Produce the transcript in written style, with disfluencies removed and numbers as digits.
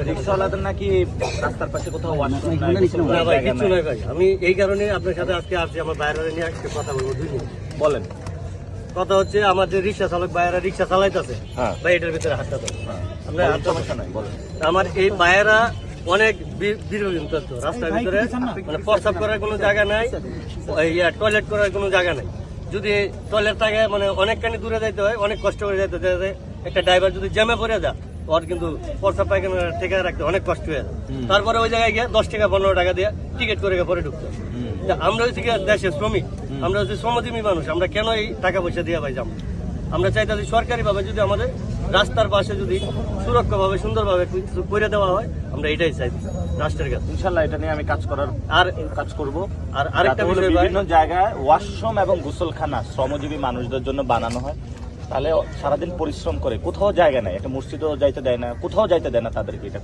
রিক্সাওয়ালাদের নাকি রাস্তার পাশে কোথাও ওয়াশরুম নাই, না ভাই, কিচ্ছু নয় ভাই। আমি এই কারণে আপনার সাথে আজকে আসছি, আমার বাইরে নিয়ে একটা কথা বলবো 2 মিনিট। বলেন। কথা হচ্ছে, আমার যে রিক্সা চালক ভাইয়েরা রিক্সা চালাইতেছে হ্যাঁ। ভাই, এটার ভিতরে হাতটা দেন। আমরা বলেন, হাতটা সমস্যা নাই, বলেন। আমার এই ভাইয়েরা অনেক দীর্ঘদিন তথ্য রাস্তার ভিতরে, মানে প্রস্রাব করার কোনো জায়গা নাই, টয়লেট করার কোনো জায়গা নাই। যদি টয়লেট থাকে মানে অনেকখানি দূরে যাইতে হয়, অনেক কষ্ট করে যাইতে হয়। একটা ড্রাইভার যদি জ্যামে পড়ে যায়, ওর কিন্তু প্রস্রাব পায়খানা ঠেকে রাখতে অনেক কষ্ট হয়ে যায়। তারপরে ওই জায়গায় গিয়ে 10 টাকা 15 টাকা দিয়ে টিকিট করে পরে ঢুকতে হয়। আমরা হচ্ছে কি দেশের শ্রমিক, আমরা হচ্ছে শ্রমজীবী মানুষ, আমরা কেন এই টাকা পয়সা দিয়ে ভাই যাবো? আমরা চাইতেছি সরকারিভাবে যদি আমাদের রাস্তার পাশে যদি সুরক্ষাভাবে সুন্দরভাবে কিছু করে দেওয়া হয়, আমরা এটাই চাইছি রাষ্ট্রের কাছে। ইনশাল্লাহ এটা নিয়ে আমি কাজ করব। আর আরেকটা যাতে বিষয় ভাই, বিভিন্ন জায়গায় ওয়াশরুম এবং গোসলখানা শ্রমজীবী মানুষদের জন্য বানানো হয়, তাহলে সারাদিন পরিশ্রম করে কোথাও জায়গা নাই, একটা মসজিদও যাইতে দেয় না, কোথাও যাইতে দেয় না তাদেরকে। এটা